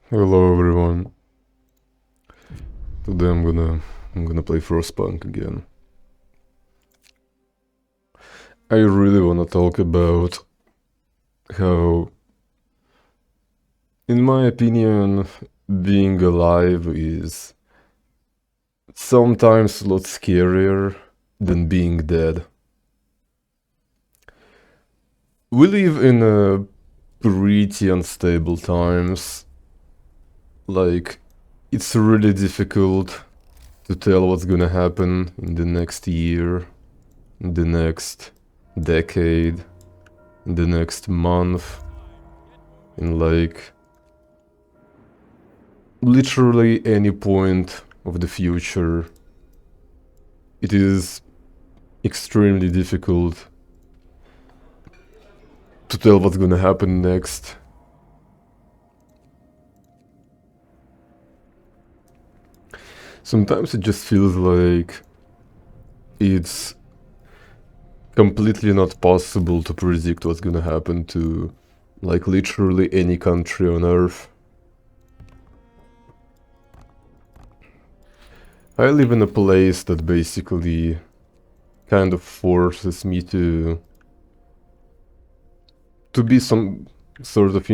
Hello everyone. Today I'm gonna play Frostpunk again. I really wanna talk about how, in my opinion, being alive is sometimes a lot scarier than being dead. We live in a pretty unstable times. Like, it's really difficult to tell what's gonna happen in the next year, in the next decade, in the next month, in like literally any point of the future. It is extremely difficult to tell what's gonna happen next. Sometimes it just feels like it's completely not possible to predict what's gonna happen to like literally any country on earth. I live in a place that basically kind of forces me to be some sort of,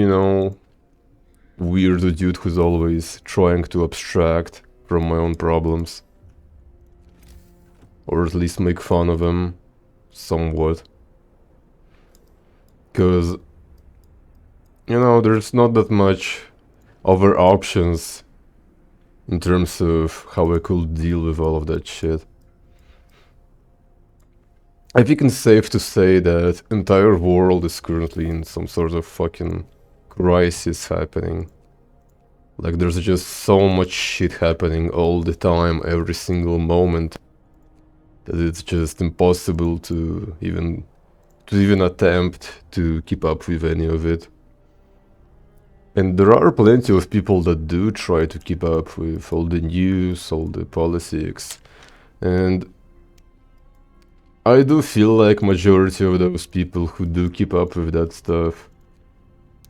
weirdo dude who's always trying to abstract from my own problems. Or at least make fun of them somewhat. Because, there's not that much other options in terms of how I could deal with all of that shit. I think it's safe to say that entire world is currently in some sort of fucking crisis happening. Like there's just so much shit happening all the time, every single moment, that it's just impossible to even attempt to keep up with any of it. And there are plenty of people that do try to keep up with all the news, all the politics, and I do feel like majority of those people who do keep up with that stuff,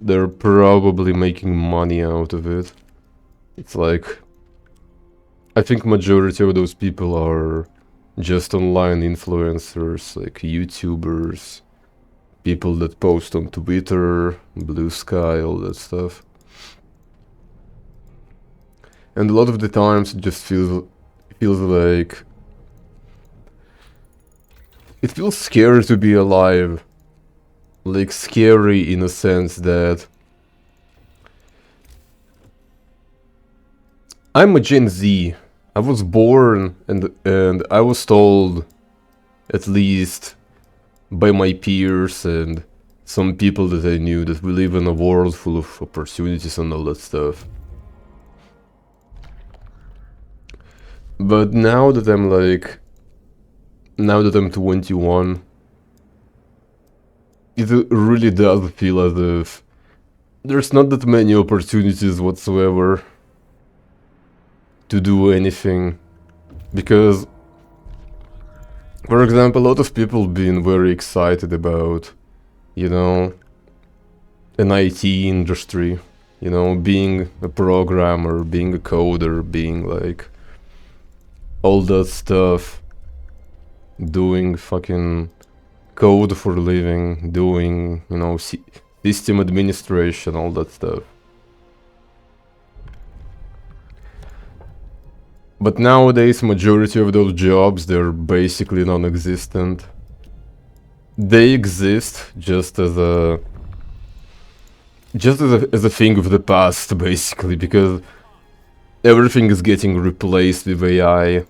they're probably making money out of it. It's like, I think majority of those people are just online influencers, like YouTubers, people that post on Twitter, Blue Sky, all that stuff. And a lot of the times it just feels like it feels scary to be alive. Like scary in a sense that I'm a Gen Z. I was born and I was told, at least by my peers and some people that I knew, that we live in a world full of opportunities and all that stuff. But now that I'm 21, it really does feel as if there's not that many opportunities whatsoever to do anything. Because, for example, a lot of people been very excited about, an IT industry, being a programmer, being a coder, being like all that stuff, doing fucking code for a living, doing, system administration, all that stuff. But nowadays, majority of those jobs, they're basically non-existent. They exist just as a thing of the past, basically, because everything is getting replaced with AI.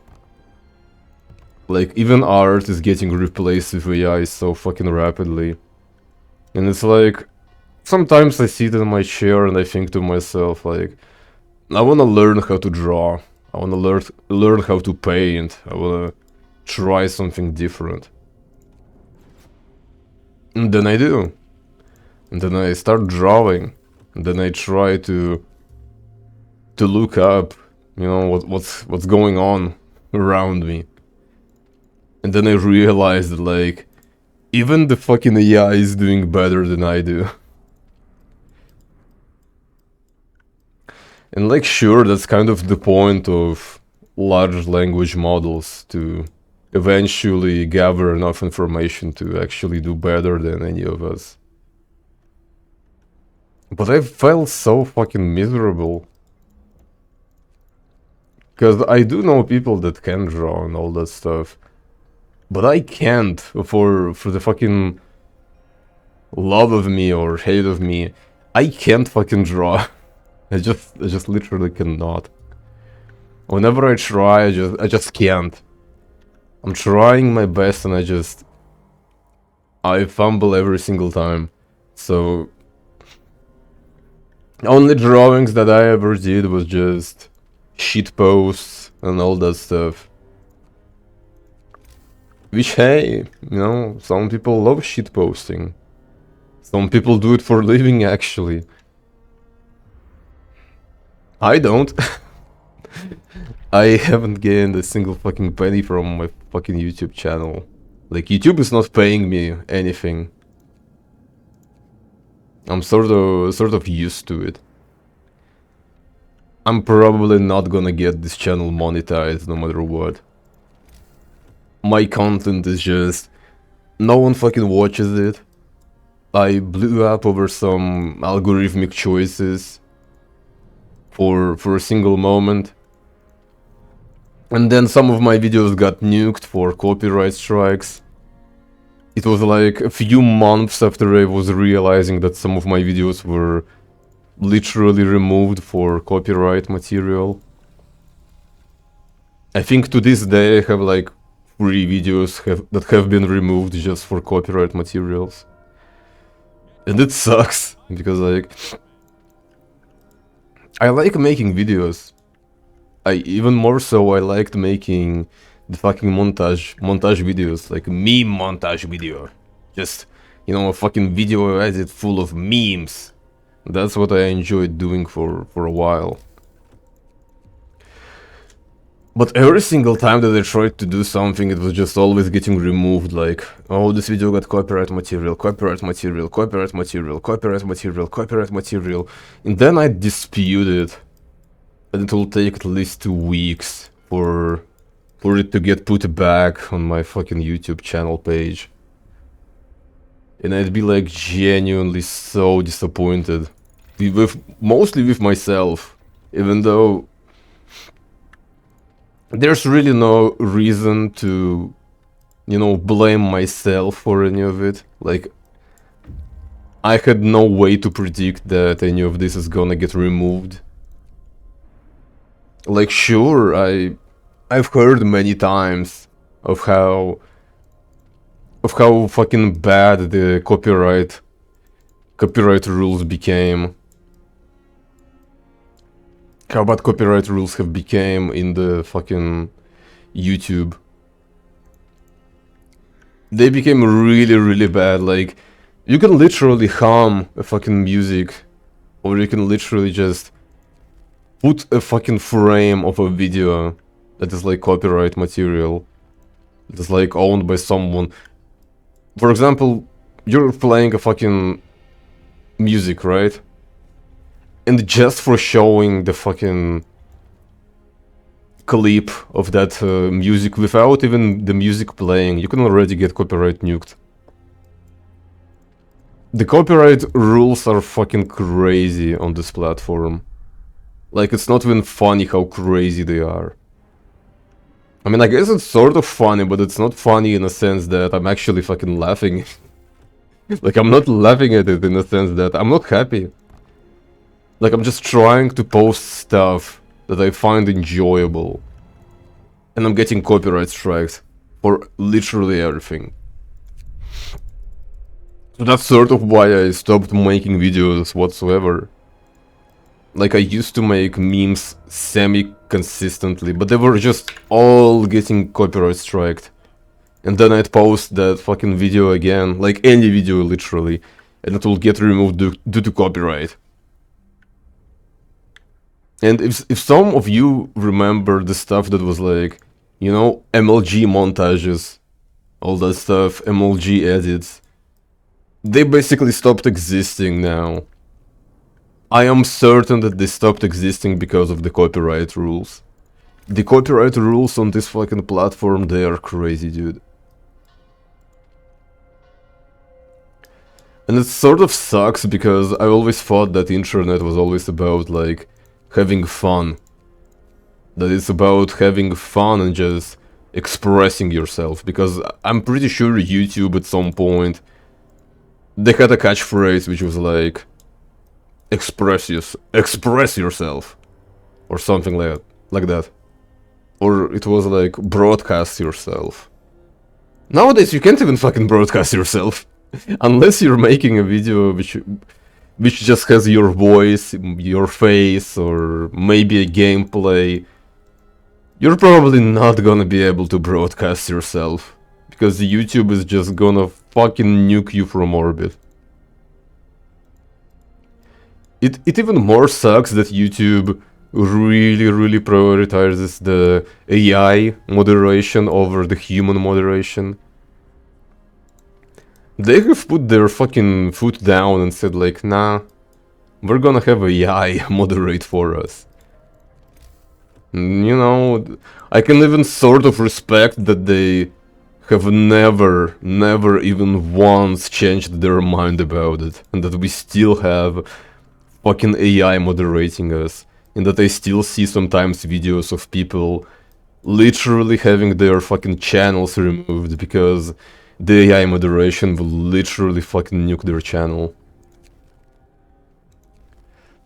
Like, even art is getting replaced with AI so fucking rapidly. And it's like, sometimes I sit in my chair and I think to myself, like, I wanna learn how to draw. I wanna learn how to paint. I wanna try something different. And then I do. And then I start drawing. And then I try to look up, what's going on around me. And then I realize that, like, even the fucking AI is doing better than I do. And like, sure, that's kind of the point of large language models, to eventually gather enough information to actually do better than any of us. But I felt so fucking miserable. Because I do know people that can draw and all that stuff. But I can't, for the fucking love of me or hate of me. I can't fucking draw. I just literally cannot. Whenever I try, I just can't. I'm trying my best and I fumble every single time. So only drawings that I ever did was just shit posts and all that stuff. Which, hey, you know, some people love shit posting. Some people do it for a living, actually. I don't. I haven't gained a single fucking penny from my fucking YouTube channel. Like, YouTube is not paying me anything. I'm sort of used to it. I'm probably not gonna get this channel monetized no matter what. My content is just... no one fucking watches it. I blew up over some algorithmic choices for a single moment. And then some of my videos got nuked for copyright strikes. It was like a few months after I was realizing that some of my videos were literally removed for copyright material. I think to this day I have like 3 videos that have been removed just for copyright materials. And it sucks, because like... I like making videos. Even more so, I liked making the fucking montage videos, like meme montage video. Just, you know, a fucking video edit full of memes. That's what I enjoyed doing for a while. But every single time that I tried to do something, it was just always getting removed, like, oh, this video got copyright material, copyright material, copyright material, copyright material, copyright material. And then I dispute it. And it will take at least 2 weeks for it to get put back on my fucking YouTube channel page. And I'd be like genuinely so disappointed. Mostly with myself. Even though there's really no reason to, you know, blame myself for any of it. Like, I had no way to predict that any of this is gonna get removed. Like, sure, I've heard many times of how fucking bad the copyright rules became. How bad copyright rules have become in the fucking YouTube. They became really, really bad. Like, you can literally hum a fucking music, or you can literally just put a fucking frame of a video that is like copyright material, that is like owned by someone. For example, you're playing a fucking music, right? And just for showing the fucking clip of that music without even the music playing, you can already get copyright nuked. The copyright rules are fucking crazy on this platform. Like, it's not even funny how crazy they are. I mean, I guess it's sort of funny, but it's not funny in a sense that I'm actually fucking laughing. Like, I'm not laughing at it in a sense that I'm not happy. Like, I'm just trying to post stuff that I find enjoyable. And I'm getting copyright strikes for literally everything. So that's sort of why I stopped making videos whatsoever. Like, I used to make memes semi-consistently, but they were just all getting copyright striked. And then I'd post that fucking video again, like any video literally, and it will get removed due to copyright. And if some of you remember the stuff that was like, you know, MLG montages, all that stuff, MLG edits, they basically stopped existing now. I am certain that they stopped existing because of the copyright rules. The copyright rules on this fucking platform, they are crazy, dude. And it sort of sucks because I always thought that internet was always about, like, having fun. That it's about having fun and just expressing yourself. Because I'm pretty sure YouTube at some point, they had a catchphrase which was like, express yourself. Or something like that. Or it was like, broadcast yourself. Nowadays you can't even fucking broadcast yourself. Unless you're making a video which just has your voice, your face, or maybe a gameplay. You're probably not gonna be able to broadcast yourself. Because YouTube is just gonna fucking nuke you from orbit. It even more sucks that YouTube really prioritizes the AI moderation over the human moderation. They have put their fucking foot down and said like, nah, we're gonna have AI moderate for us. You know, I can even sort of respect that they have never even once changed their mind about it. And that we still have fucking AI moderating us. And that I still see sometimes videos of people literally having their fucking channels removed because the AI moderation will literally fucking nuke their channel.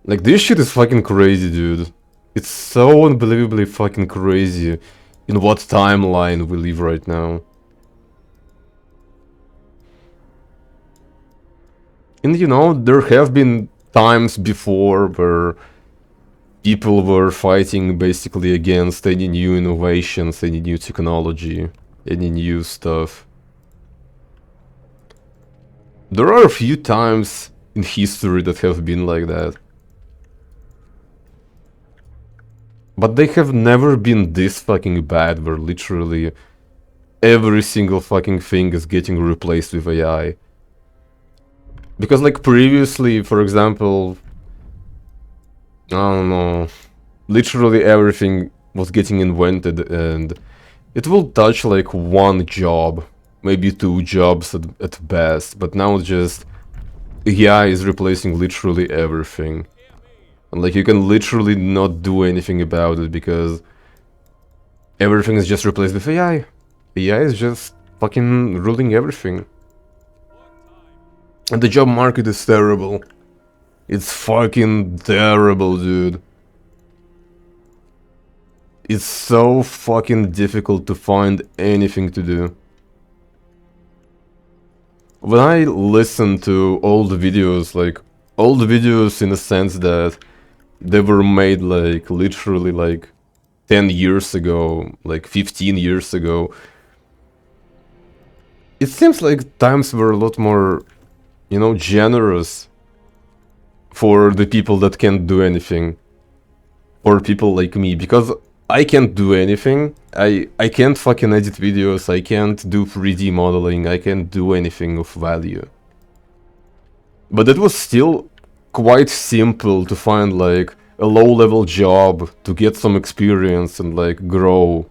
Like, this shit is fucking crazy, dude. It's so unbelievably fucking crazy in what timeline we live right now. And you know, there have been times before where people were fighting basically against any new innovations, any new technology, any new stuff. There are a few times in history that have been like that. But they have never been this fucking bad, where literally every single fucking thing is getting replaced with AI. Because like previously, for example, I don't know, literally everything was getting invented and it will touch like one job. Maybe 2 jobs at best, but now just AI is replacing literally everything. And like you can literally not do anything about it because everything is just replaced with AI. AI is just fucking ruling everything. And the job market is terrible. It's fucking terrible, dude. It's so fucking difficult to find anything to do. When I listen to old videos, like old videos in the sense that they were made like literally like 10 years ago, like 15 years ago, it seems like times were a lot more, you know, generous for the people that can't do anything. For people like me, because I can't do anything. I can't fucking edit videos, I can't do 3D modeling, I can't do anything of value. But it was still quite simple to find like a low-level job, to get some experience and like grow.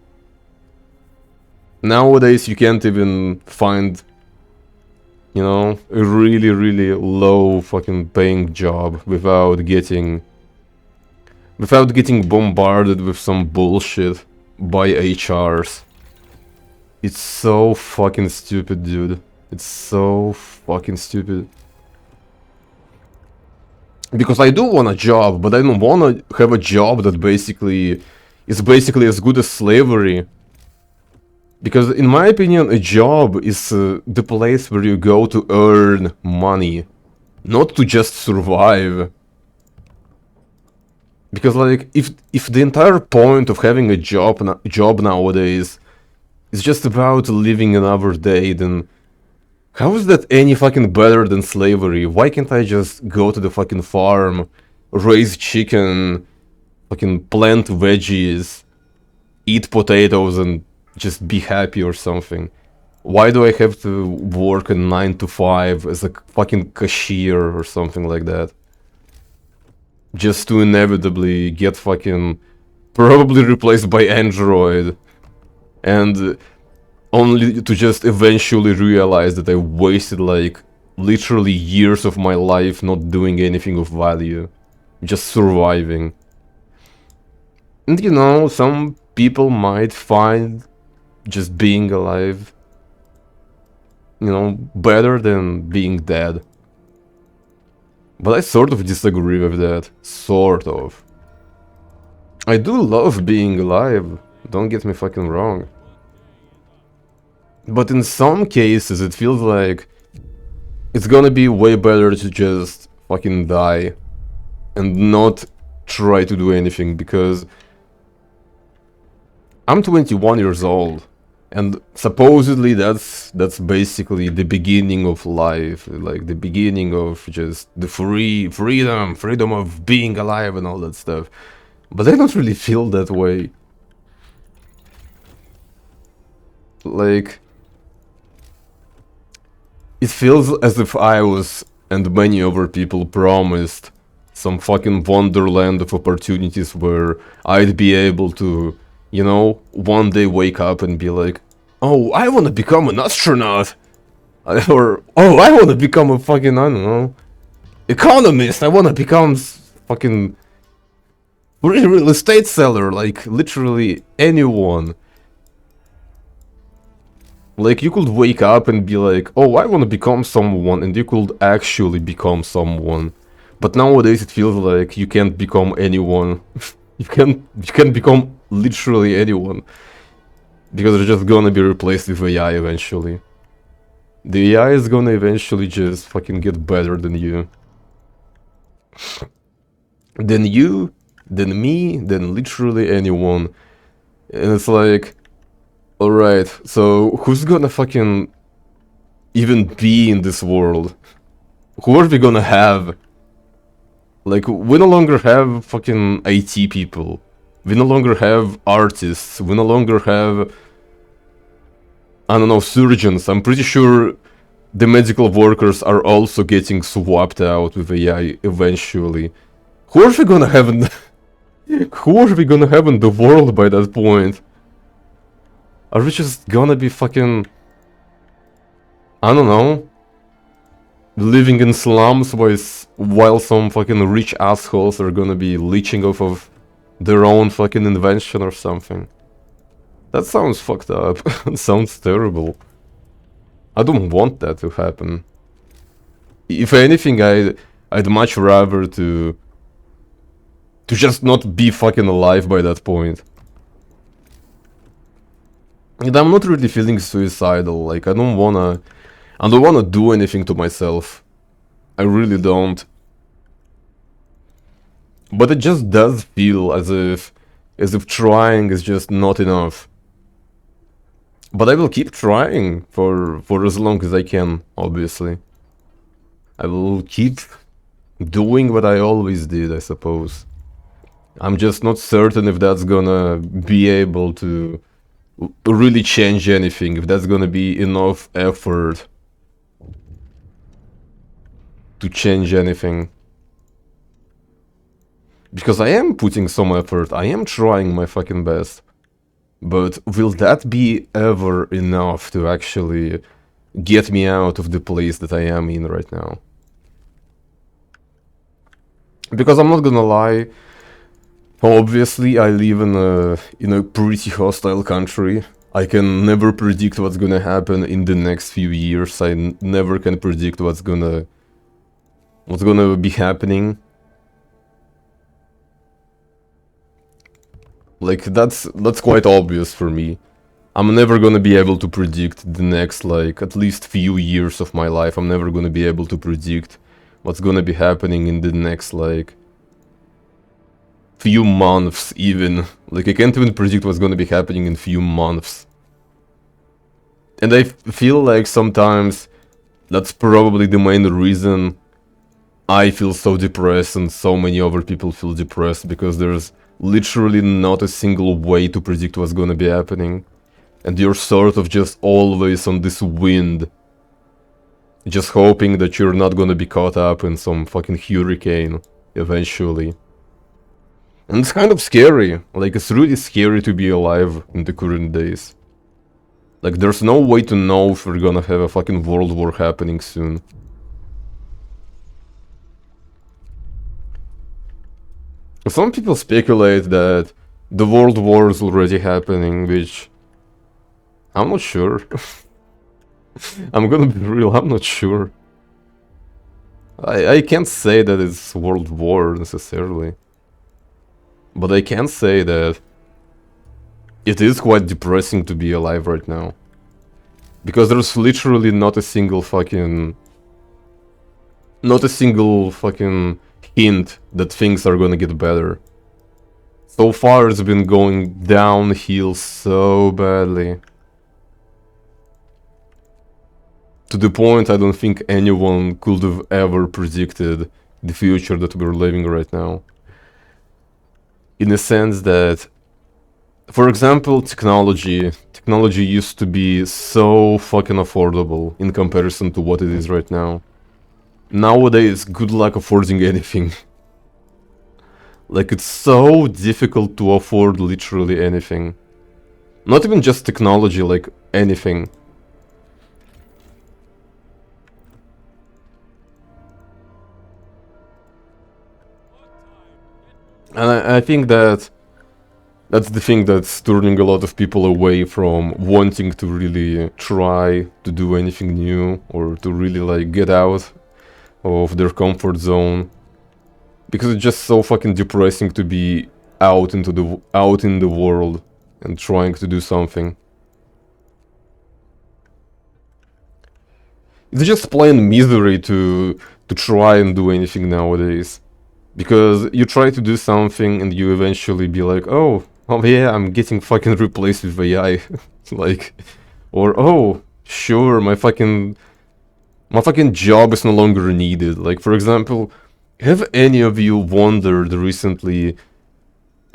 Nowadays you can't even find, you know, a really low fucking paying job without getting bombarded with some bullshit by HRs. It's so fucking stupid, dude. It's so fucking stupid. Because I do want a job, but I don't want to have a job that is basically as good as slavery. Because in my opinion, a job is the place where you go to earn money, not to just survive. Because like, if the entire point of having a job nowadays is just about living another day, then how is that any fucking better than slavery? Why can't I just go to the fucking farm, raise chicken, fucking plant veggies, eat potatoes and just be happy or something? Why do I have to work a 9 to 5 as a fucking cashier or something like that? just to inevitably get fucking probably replaced by Android, and only to just eventually realize that I wasted like literally years of my life not doing anything of value, just surviving. And you know, some people might find just being alive, you know, better than being dead. But I sort of disagree with that. Sort of. I do love being alive, don't get me fucking wrong. But in some cases it feels like it's gonna be way better to just fucking die and not try to do anything, because I'm 21 years old, and supposedly that's basically the beginning of life, like the beginning of just the freedom of being alive and all that stuff. But I don't really feel that way. Like, it feels as if I was, and many other people, promised some fucking wonderland of opportunities where I'd be able to, you know, one day wake up and be like, oh, I wanna become an astronaut! Or, oh, I wanna become a fucking, I don't know, economist! I wanna become fucking real estate seller, like, literally anyone. Like, you could wake up and be like, oh, I wanna become someone, and you could actually become someone. But nowadays it feels like you can't become anyone. you can't become literally anyone. Because they're just gonna be replaced with AI eventually. The AI is gonna eventually just fucking get better than you. Than you, than me, than literally anyone. And it's like, alright, so who's gonna fucking even be in this world? Who are we gonna have? Like, we no longer have fucking IT people. We no longer have artists. We no longer have, I don't know, surgeons. I'm pretty sure the medical workers are also getting swapped out with AI eventually. Who are we gonna have in who are we gonna have in the world by that point? Are we just gonna be fucking, I don't know, living in slums while some fucking rich assholes are gonna be leeching off of their own fucking invention or something? That sounds fucked up. It sounds terrible. I don't want that to happen. If anything, I'd much rather to just not be fucking alive by that point. And I'm not really feeling suicidal. Like, I don't wanna do anything to myself. I really don't. But it just does feel as if trying is just not enough. But I will keep trying for as long as I can, obviously. I will keep doing what I always did, I suppose. I'm just not certain if that's gonna be able to really change anything, if that's gonna be enough effort to change anything. Because I am putting some effort, I am trying my fucking best. But will that be ever enough to actually get me out of the place that I am in right now? Because I'm not gonna lie, obviously I live in a pretty hostile country. I can never predict what's gonna happen in the next few years. I never can predict what's gonna be happening. Like, that's quite obvious for me. I'm never gonna be able to predict the next, like, at least few years of my life. I'm never gonna be able to predict what's gonna be happening in the next, like, few months even. Like, I can't even predict what's gonna be happening in few months. And I feel like sometimes that's probably the main reason I feel so depressed and so many other people feel depressed, because there's literally not a single way to predict what's gonna be happening. And you're sort of just always on this wind, just hoping that you're not gonna be caught up in some fucking hurricane eventually. And it's kind of scary. Like, it's really scary to be alive in the current days. Like, there's no way to know if we're gonna have a fucking world war happening soon. Some people speculate that the world war is already happening, which I'm not sure. I'm gonna be real, I'm not sure. I can't say that it's world war necessarily. But I can say that it is quite depressing to be alive right now. Because there's literally not a single fucking hint that things are gonna get better. So far it's been going downhill so badly. To the point I don't think anyone could have ever predicted the future that we're living right now. In the sense that, for example, technology used to be so fucking affordable in comparison to what it is right now. Nowadays, good luck affording anything. Like, it's so difficult to afford literally anything. Not even just technology, like anything. And I think that that's the thing that's turning a lot of people away from wanting to really try to do anything new or to really like get out of their comfort zone, because it's just so fucking depressing to be out in the world and trying to do something. It's just plain misery to try and do anything nowadays, because you try to do something and you eventually be like, oh yeah, I'm getting fucking replaced with AI. Like, or oh sure, my fucking job is no longer needed. Like, for example, have any of you wondered recently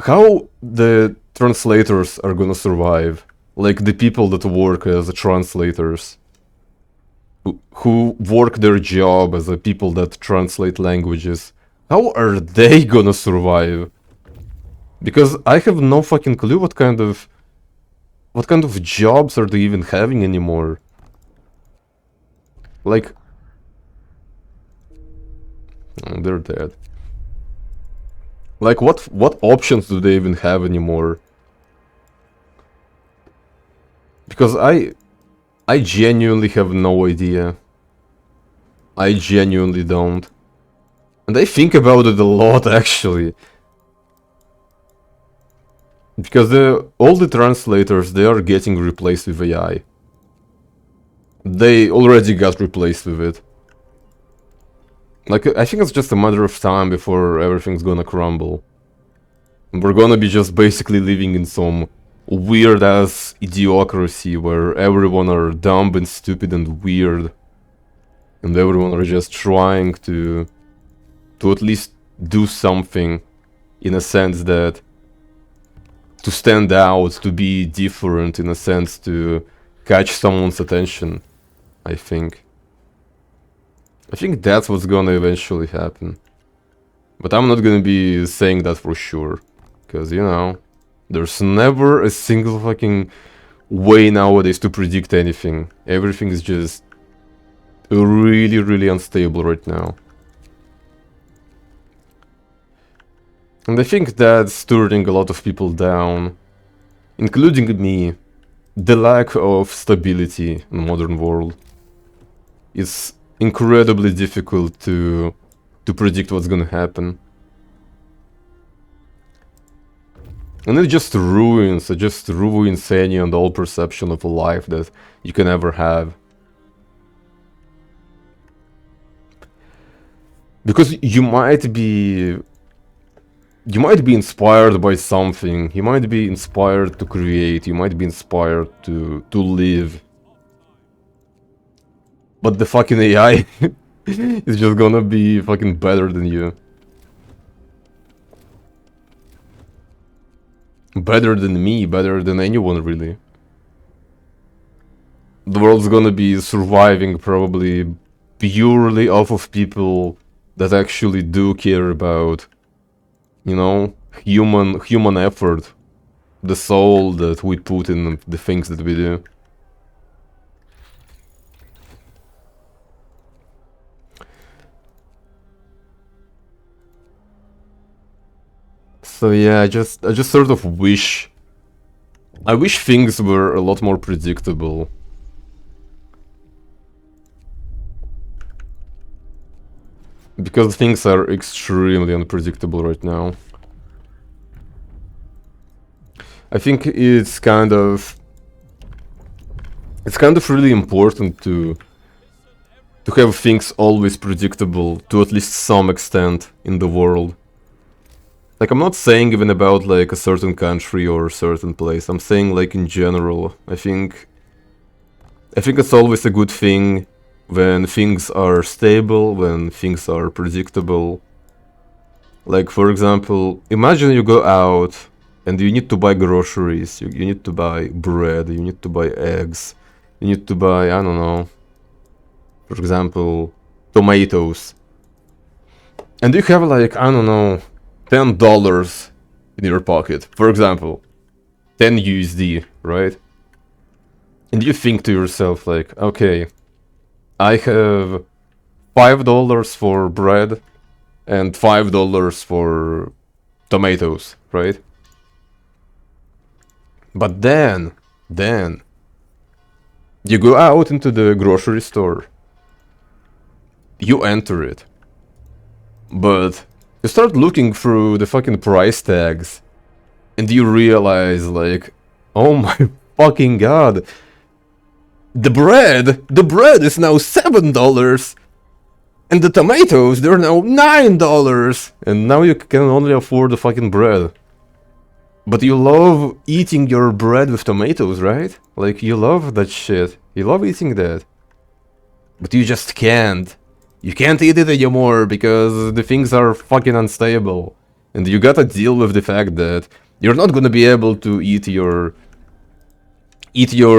how the translators are gonna survive? Like, the people that work as translators, who work their job as the people that translate languages, how are they gonna survive? Because I have no fucking clue what kind of jobs are they even having anymore. Like, they're dead. Like, what options do they even have anymore? Because I genuinely have no idea. I genuinely don't. And I think about it a lot, actually. Because all the translators, they are getting replaced with AI. They already got replaced with it. Like, I think it's just a matter of time before everything's gonna crumble. And we're gonna be just basically living in some weird-ass idiocracy where everyone are dumb and stupid and weird. And everyone are just trying to at least do something, in a sense that to stand out, to be different, in a sense to catch someone's attention, I think. I think that's what's gonna eventually happen. But I'm not gonna be saying that for sure. Because, you know, there's never a single fucking way nowadays to predict anything. Everything is just really, really unstable right now. And I think that's turning a lot of people down, including me. The lack of stability in the modern world is incredibly difficult to predict what's gonna happen. And it just ruins any and all perception of a life that you can ever have. Because you might be inspired by something, you might be inspired to create, you might be inspired to live. But the fucking AI is just gonna be fucking better than you. Better than me, better than anyone, really. The world's gonna be surviving probably purely off of people that actually do care about, you know, human effort, the soul that we put in the things that we do. So yeah, I just sort of wish things were a lot more predictable. Because things are extremely unpredictable right now. I think it's kind of really important to have things always predictable to at least some extent in the world. Like, I'm not saying even about like a certain country or a certain place. I'm saying like in general. I think it's always a good thing when things are stable, when things are predictable. Like, for example, imagine you go out and you need to buy groceries, you need to buy bread, you need to buy eggs, you need to buy, I don't know, for example, tomatoes. And you have like, I don't know, $10 in your pocket, for example, 10 USD, right? And you think to yourself like, okay, I have $5 for bread and $5 for tomatoes, right? But then you go out into the grocery store, you enter it, but you start looking through the fucking price tags, and you realize like, oh my fucking god, the bread is now $7, and the tomatoes, they're now $9, and now you can only afford the fucking bread. But you love eating your bread with tomatoes, right? Like, you love that shit. You love eating that. But you just can't. You can't eat it anymore because the things are fucking unstable. And you gotta deal with the fact that you're not gonna be able to eat your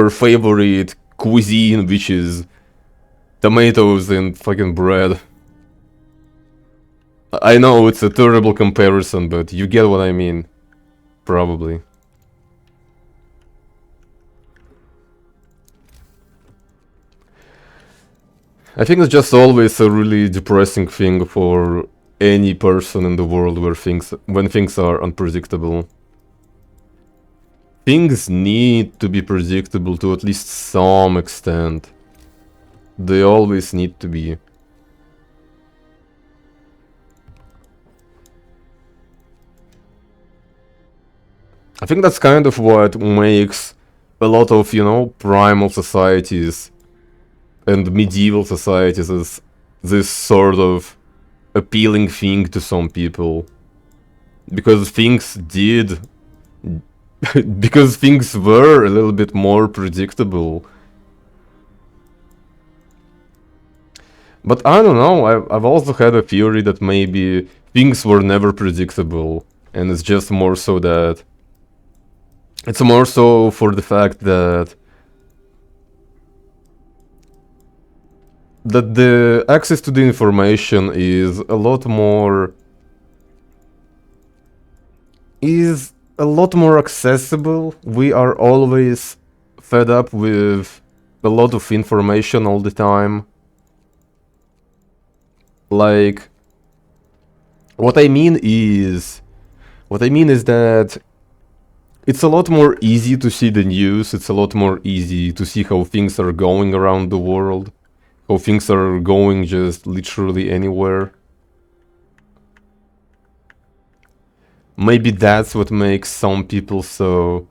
favorite cuisine, which is tomatoes and fucking bread. I know it's a terrible comparison, but you get what I mean. Probably. I think it's just always a really depressing thing for any person in the world when things are unpredictable. Things need to be predictable to at least some extent. They always need to be. I think that's kind of what makes a lot of, you know, primal societies and medieval societies as this sort of appealing thing to some people. Because things did... because things were a little bit more predictable. But I don't know, I've also had a theory that maybe things were never predictable. And it's just more so that... It's more so for the fact that the access to the information is a lot more accessible. We are always fed up with a lot of information all the time. Like, what I mean is that it's a lot more easy to see the news, it's a lot more easy to see how things are going around the world, how things are going just literally anywhere. Maybe that's what makes some people so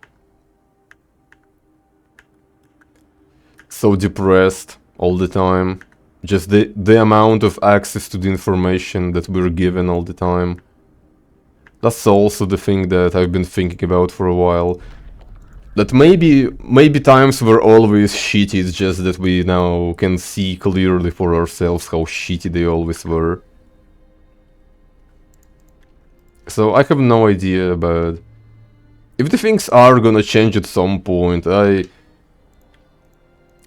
depressed all the time. Just the amount of access to the information that we're given all the time. That's also the thing that I've been thinking about for a while. That maybe times were always shitty, it's just that we now can see clearly for ourselves how shitty they always were. So I have no idea, but if the things are gonna change at some point, I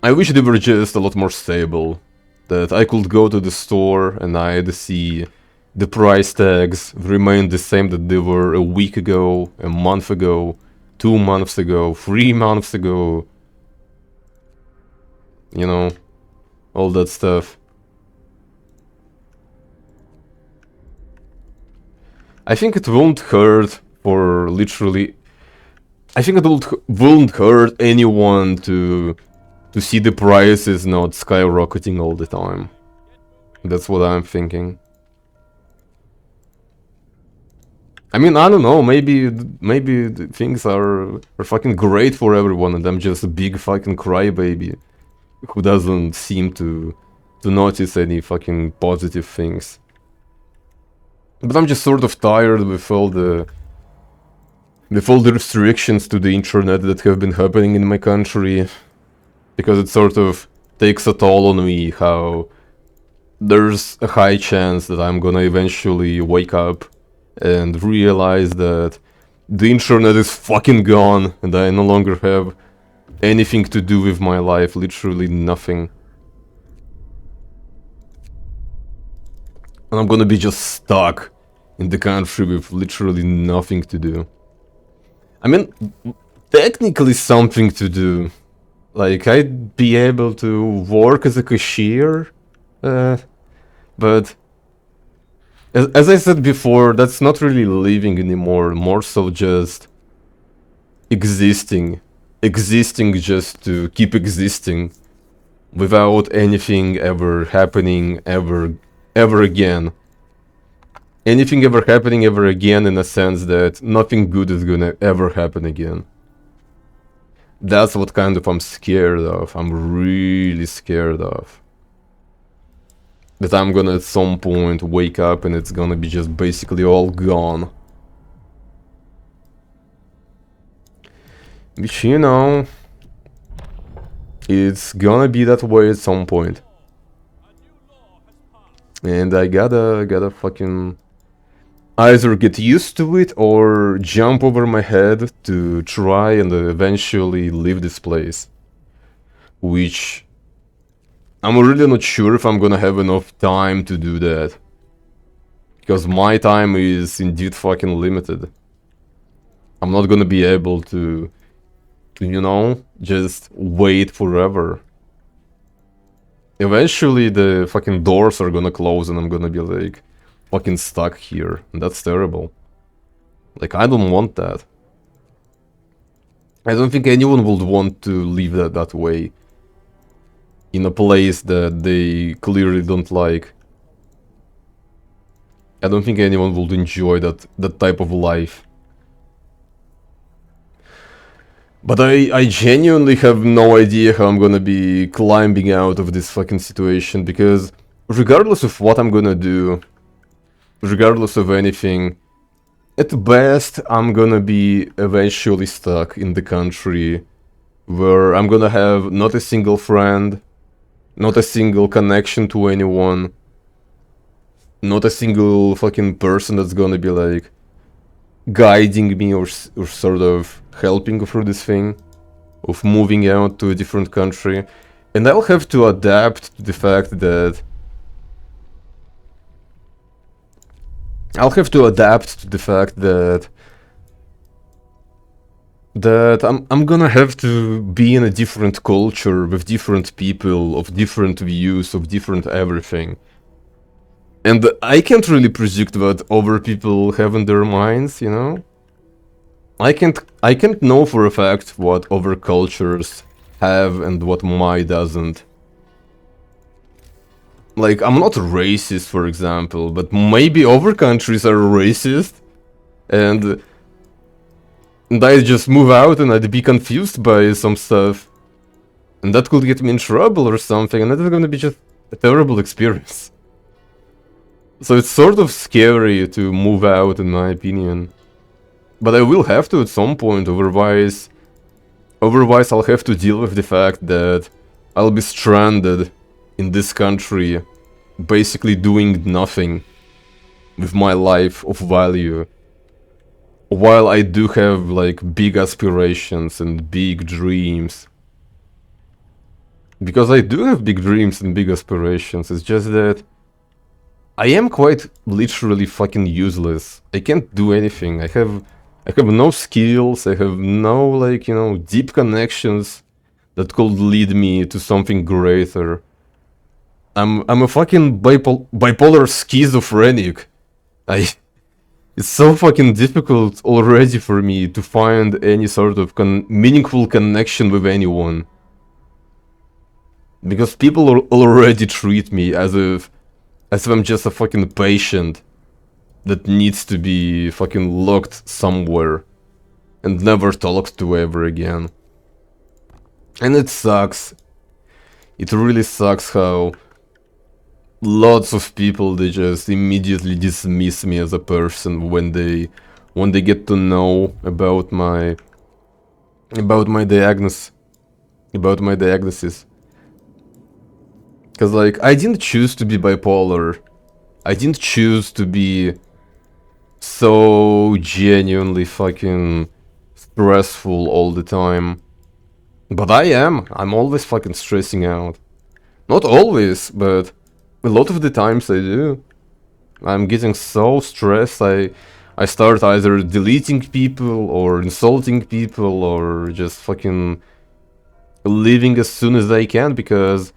wish they were just a lot more stable. That I could go to the store and I'd see the price tags remain the same that they were a week ago, a month ago, 2 months ago, 3 months ago. You know, all that stuff. I think it won't hurt for literally... I think it won't hurt anyone to see the prices not skyrocketing all the time. That's what I'm thinking. I mean, I don't know, maybe things are fucking great for everyone and I'm just a big fucking crybaby who doesn't seem to notice any fucking positive things. But I'm just sort of tired with all the restrictions to the internet that have been happening in my country, because it sort of takes a toll on me how there's a high chance that I'm gonna eventually wake up and realize that the internet is fucking gone and I no longer have anything to do with my life, literally nothing. And I'm gonna be just stuck in the country with literally nothing to do. I mean, technically something to do. Like, I'd be able to work as a cashier, but as I said before, that's not really living anymore, more so just existing. Existing just to keep existing, without anything ever happening ever again. Anything ever happening ever again in a sense that nothing good is gonna ever happen again. That's what kind of I'm scared of. I'm really scared of. That I'm gonna at some point wake up and it's gonna be just basically all gone. Which, you know, it's gonna be that way at some point. And I gotta fucking either get used to it or jump over my head to try and eventually leave this place. Which I'm really not sure if I'm gonna have enough time to do that. Because my time is indeed fucking limited. I'm not gonna be able to, you know, just wait forever. Eventually the fucking doors are gonna close and I'm gonna be like fucking stuck here. And that's terrible. Like, I don't want that. I don't think anyone would want to live that way. In a place that they clearly don't like. I don't think anyone would enjoy that type of life. But I genuinely have no idea how I'm gonna be climbing out of this fucking situation, because regardless of what I'm gonna do, regardless of anything, at best I'm gonna be eventually stuck in the country where I'm gonna have not a single friend, not a single connection to anyone, not a single fucking person that's gonna be like guiding me or sort of helping through this thing of moving out to a different country. And I'll have to adapt to the fact that I'm gonna have to be in a different culture with different people, of different views, of different everything. And I can't really predict what other people have in their minds, you know? I can't know for a fact what other cultures have and what my doesn't. Like, I'm not racist, for example, but maybe other countries are racist, and I'd just move out and I'd be confused by some stuff. And that could get me in trouble or something, and that's gonna be just a terrible experience. So it's sort of scary to move out, in my opinion. But I will have to at some point, otherwise I'll have to deal with the fact that I'll be stranded in this country, basically doing nothing with my life of value. While I do have, like, big aspirations and big dreams. Because I do have big dreams and big aspirations, it's just that I am quite literally fucking useless. I can't do anything. I have no skills. I have no, like, you know, deep connections that could lead me to something greater. I'm a fucking bipolar schizophrenic. I It's so fucking difficult already for me to find any sort of meaningful connection with anyone. Because people already treat me as if I'm just a fucking patient that needs to be fucking locked somewhere and never talked to ever again. And it sucks. It really sucks how lots of people, they just immediately dismiss me as a person when they get to know about my diagnosis. About my diagnosis. Because, like, I didn't choose to be bipolar. I didn't choose to be so genuinely fucking stressful all the time. But I am. I'm always fucking stressing out. Not always, but a lot of the times I do. I'm getting so stressed, I start either deleting people or insulting people or just fucking leaving as soon as I can, because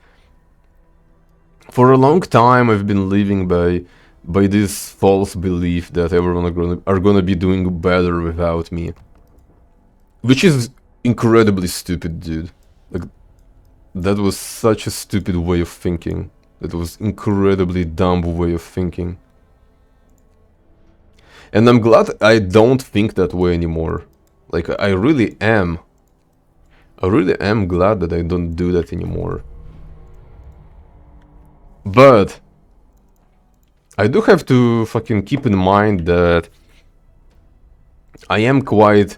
for a long time I've been living by this false belief that everyone are gonna be doing better without me. Which is incredibly stupid, dude. Like, that was such a stupid way of thinking. That was incredibly dumb way of thinking. And I'm glad I don't think that way anymore. Like, I really am. I really am glad that I don't do that anymore. But I do have to fucking keep in mind that I am quite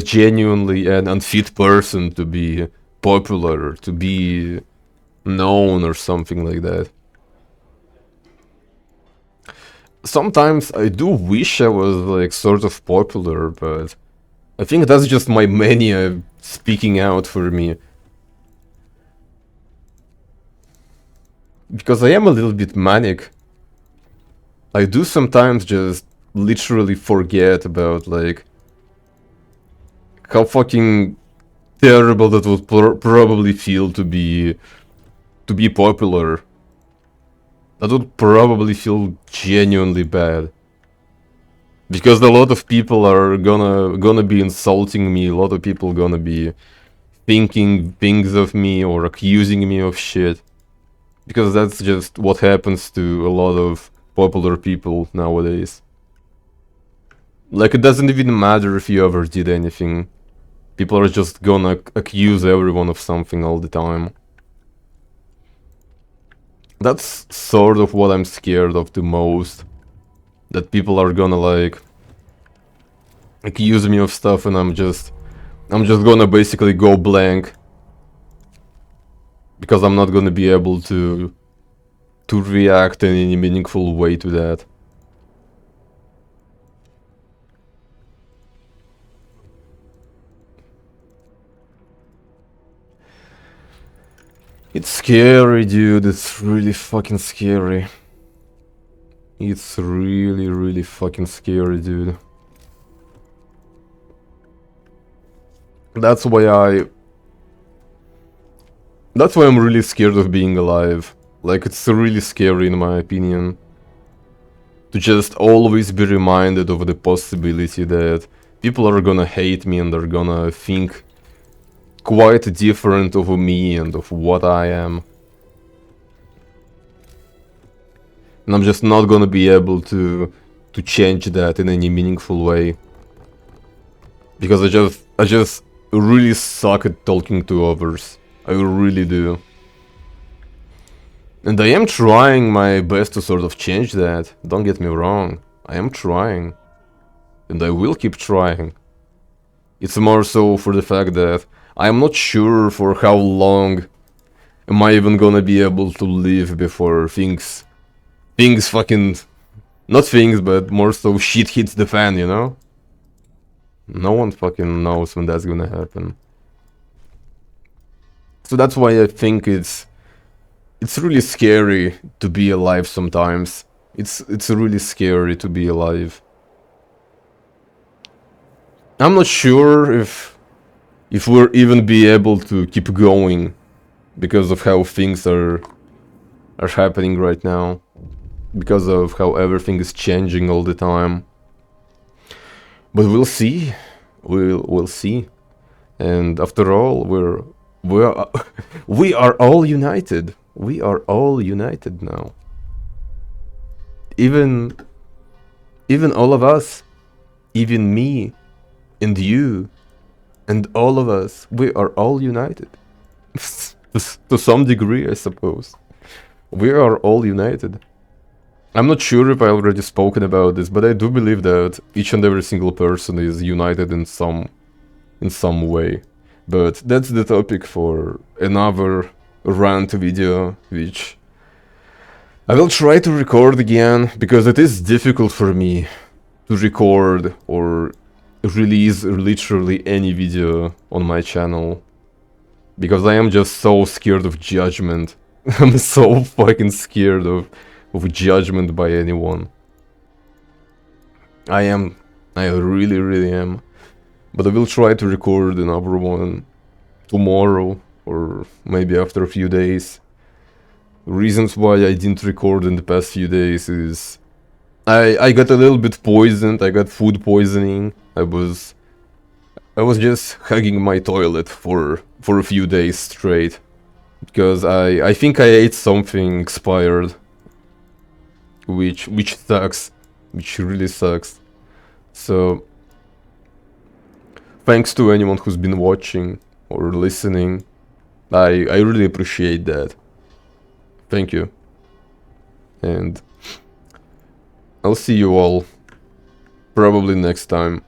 genuinely an unfit person to be popular, to be known or something like that. Sometimes I do wish I was, like, sort of popular, but I think that's just my mania speaking out for me. Because I am a little bit manic. I do sometimes just literally forget about, like, how fucking terrible that would probably feel to be popular. That would probably feel genuinely bad. Because a lot of people are gonna be insulting me, a lot of people gonna be thinking things of me or accusing me of shit. Because that's just what happens to a lot of popular people nowadays. Like, it doesn't even matter if you ever did anything. People are just gonna accuse everyone of something all the time. That's sort of what I'm scared of the most. That people are gonna, like, accuse me of stuff and I'm just gonna basically go blank. Because I'm not gonna be able to react in any meaningful way to that. It's scary, dude. It's really fucking scary. It's really, really fucking scary, dude. That's why I'm really scared of being alive. Like, it's really scary in my opinion. To just always be reminded of the possibility that people are gonna hate me and are gonna think quite different of me and of what I am. And I'm just not gonna be able to change that in any meaningful way. Because I just really suck at talking to others. I really do. And I am trying my best to sort of change that. Don't get me wrong. I am trying. And I will keep trying. It's more so for the fact that I am not sure for how long am I even gonna be able to live before things fucking... Not things, but more so shit hits the fan, you know? No one fucking knows when that's gonna happen. So that's why I think it's It's really scary to be alive sometimes. It's really scary to be alive. I'm not sure if we'll even be able to keep going because of how things are happening right now, because of how everything is changing all the time. But we'll see. We'll see. And after all, we are all united. We are all united now. Even all of us, even me and you and all of us, we are all united. To some degree, I suppose. We are all united. I'm not sure if I already spoken about this, but I do believe that each and every single person is united in some way. But that's the topic for another rant video, which I will try to record again, because it is difficult for me to record or release literally any video on my channel, because I am just so scared of judgment. I'm so fucking scared of judgment by anyone. I really am. But I will try to record another one tomorrow, or maybe after a few days. Reasons why I didn't record in the past few days is I got a little bit poisoned. I got food poisoning. I was just hugging my toilet for a few days straight, because I think I ate something expired, which sucks, which really sucks. So thanks to anyone who's been watching or listening. I really appreciate that. Thank you. And I'll see you all probably next time.